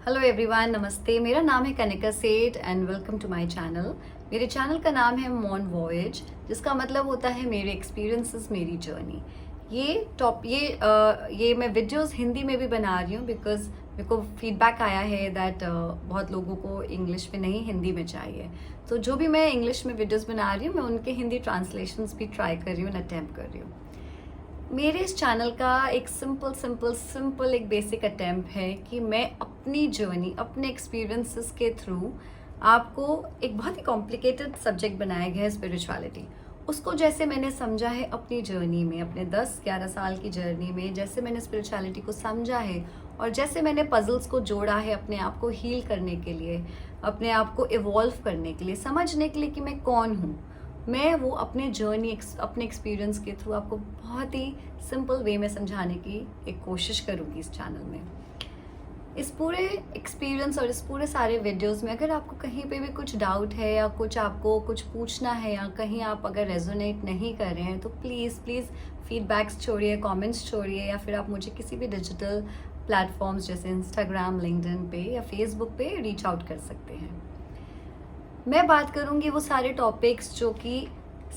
Hello everyone, नमस्ते। मेरा नाम है Kanika Seth and welcome to my channel. मेरे चैनल का नाम है मॉन वॉयज, जिसका मतलब होता है मेरे एक्सपीरियंसेस, मेरी जर्नी। ये मैं वीडियोस हिंदी में भी बना रही हूँ बिकॉज मेरे को फीडबैक आया है दैट बहुत लोगों को इंग्लिश में नहीं, हिंदी में चाहिए। तो जो भी मैं इंग्लिश में वीडियोस बना रही हूँ, मैं उनके हिंदी ट्रांसलेशंस भी ट्राई कर रही हूँ, अटेम्प्ट कर रही हूँ। मेरे इस चैनल का एक सिंपल एक बेसिक अटेम्प्ट है कि मैं अपनी जर्नी, अपने एक्सपीरियंसेस के थ्रू आपको एक बहुत ही कॉम्प्लिकेटेड सब्जेक्ट बनाया गया है स्पिरिचुअलिटी। उसको जैसे मैंने समझा है अपनी जर्नी में, अपने 10-11 साल की जर्नी में, जैसे मैंने स्पिरिचुअलिटी को समझा है और जैसे मैंने पजल्स को जोड़ा है अपने आप को हील करने के लिए, अपने आप को इवॉल्व करने के लिए, समझने के लिए कि मैं कौन हूँ, मैं वो अपने जर्नी, अपने एक्सपीरियंस के थ्रू आपको बहुत ही सिंपल वे में समझाने की एक कोशिश करूँगी इस चैनल में। इस पूरे एक्सपीरियंस और इस पूरे सारे वीडियोस में अगर आपको कहीं पे भी कुछ डाउट है या कुछ आपको कुछ पूछना है या कहीं आप अगर रेजोनेट नहीं कर रहे हैं तो प्लीज़ फीडबैक्स छोड़िए, कमेंट्स छोड़िए, या फिर आप मुझे किसी भी डिजिटल प्लेटफॉर्म्स जैसे इंस्टाग्राम, लिंक्डइन पे या फेसबुक पे रीच आउट कर सकते हैं। मैं बात करूंगी वो सारे टॉपिक्स जो कि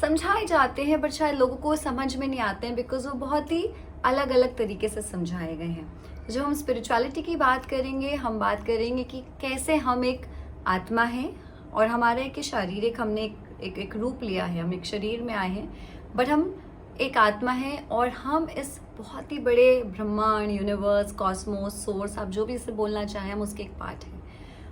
समझाए जाते हैं बट शायद लोगों को समझ में नहीं आते हैं बिकॉज वो बहुत ही अलग अलग तरीके से समझाए गए हैं। जब हम स्पिरिचुअलिटी की बात करेंगे, हम बात करेंगे कि कैसे हम एक आत्मा हैं और हमारा एक शारीरिक, हमने एक रूप लिया है, हम एक शरीर में आए हैं बट हम एक आत्मा है और हम इस बहुत ही बड़े ब्रह्मांड, यूनिवर्स, कॉस्मोस, सोर्स, आप जो भी इसे बोलना चाहें, हम उसके एक पार्ट हैं।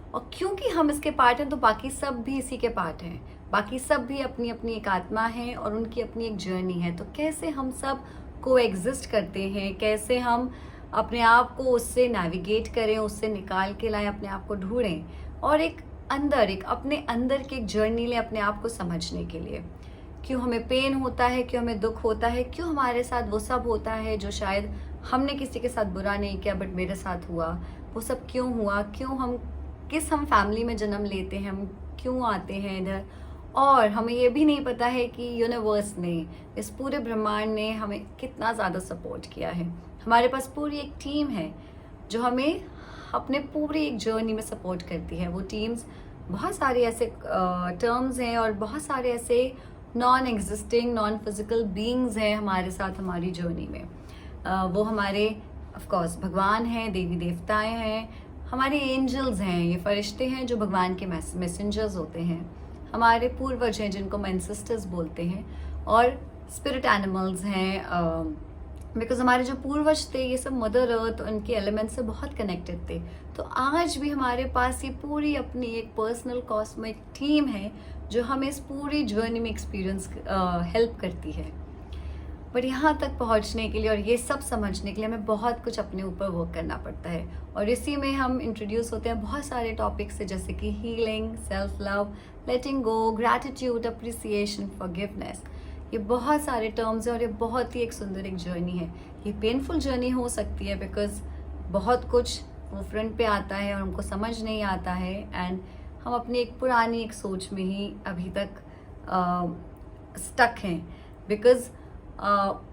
और क्योंकि हम इसके पार्ट हैं तो बाकी सब भी इसी के पार्ट हैं, बाकी सब भी अपनी अपनी एक आत्मा है और उनकी अपनी एक जर्नी है। तो कैसे हम सब को एग्जिस्ट करते हैं, कैसे हम अपने आप को उससे नेविगेट करें, उससे निकाल के लाएं, अपने आप को ढूंढें और एक अपने अंदर की एक जर्नी लें अपने आप को समझने के लिए। क्यों हमें पेन होता है, क्यों हमें दुख होता है, क्यों हमारे साथ वो सब होता है जो शायद हमने किसी के साथ बुरा नहीं किया बट मेरे साथ हुआ, वो सब क्यों हुआ, क्यों हम फैमिली में जन्म लेते हैं, हम क्यों आते हैं इधर। और हमें ये भी नहीं पता है कि यूनिवर्स ने, इस पूरे ब्रह्मांड ने हमें कितना ज़्यादा सपोर्ट किया है। हमारे पास पूरी एक टीम है जो हमें अपने पूरी एक जर्नी में सपोर्ट करती है। वो टीम्स, बहुत सारे ऐसे टर्म्स हैं और बहुत सारे ऐसे non existing, non physical beings हैं हमारे साथ हमारी जर्नी में। वो हमारे ऑफकोर्स भगवान हैं, देवी देवताएं हैं, हमारे एंजल्स हैं, ये फरिश्ते हैं जो भगवान के मैसेंजर्स होते हैं, हमारे पूर्वज हैं जिनको हम एंसेस्टर्स बोलते हैं, और स्पिरिट एनिमल्स हैं बिकॉज हमारे जो पूर्वज थे ये सब मदर अर्थ, उनके एलिमेंट से बहुत कनेक्टेड थे। तो आज भी हमारे पास ये पूरी अपनी एक पर्सनल कॉस्मिक टीम है जो हमें इस पूरी जर्नी में एक्सपीरियंस हेल्प करती है। बट यहाँ तक पहुँचने के लिए और ये सब समझने के लिए हमें बहुत कुछ अपने ऊपर वर्क करना पड़ता है और इसी में हम इंट्रोड्यूस होते हैं बहुत सारे टॉपिक्स से, जैसे कि हीलिंग, सेल्फ लव, लेटिंग गो, ग्रैटिट्यूड, अप्रिसिएशन, फॉरगिवनेस। ये बहुत सारे टर्म्स हैं और ये बहुत ही एक सुंदर एक जर्नी है। ये पेनफुल जर्नी हो सकती है बिकॉज बहुत कुछ वो फ्रंट पे आता है और हमको समझ नहीं आता है एंड हम अपनी एक पुरानी एक सोच में ही अभी तक स्टक हैं बिकॉज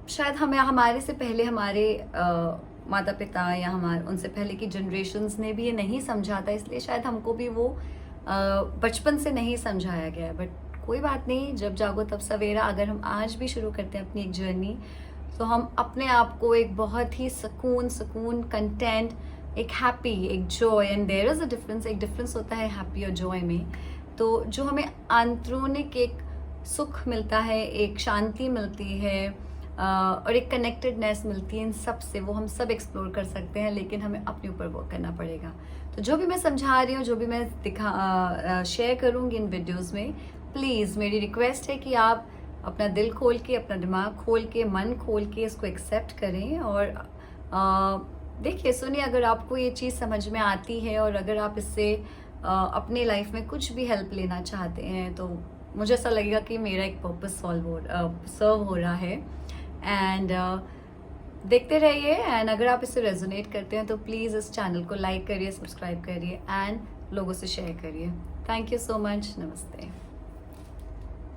शायद हमारे से पहले हमारे माता पिता या उनसे पहले की जनरेशन्स ने भी ये नहीं समझा था, इसलिए शायद हमको भी वो बचपन से नहीं समझाया गया है। बट कोई बात नहीं, जब जागो तब सवेरा। अगर हम आज भी शुरू करते हैं अपनी एक जर्नी तो हम अपने आप को एक बहुत ही सुकून, कंटेंट, एक हैप्पी, एक joy, and there is a difference, एक डिफरेंस होता है हैप्पी और जॉय में। तो जो हमें आंतरिक एक सुख मिलता है, एक शांति मिलती है और एक कनेक्टेडनेस मिलती है, इन सब से वो हम सब एक्सप्लोर कर सकते हैं, लेकिन हमें अपने ऊपर वर्क करना पड़ेगा। तो जो भी मैं समझा रही हूँ, जो भी मैं शेयर करूँगी इन वीडियोस में, प्लीज़ मेरी रिक्वेस्ट है कि आप अपना दिल खोल के, अपना दिमाग खोल के, मन खोल के इसको एक्सेप्ट करें और देखिए, सुनिए। अगर आपको ये चीज़ समझ में आती है और अगर आप इससे अपने लाइफ में कुछ भी हेल्प लेना चाहते हैं तो मुझे ऐसा लगेगा कि मेरा एक पर्पस सर्व हो रहा है। एंड देखते रहिए एंड अगर आप इससे रेजोनेट करते हैं तो प्लीज़ इस चैनल को लाइक करिए, सब्सक्राइब करिए एंड लोगों से शेयर करिए। Thank you so much. नमस्ते।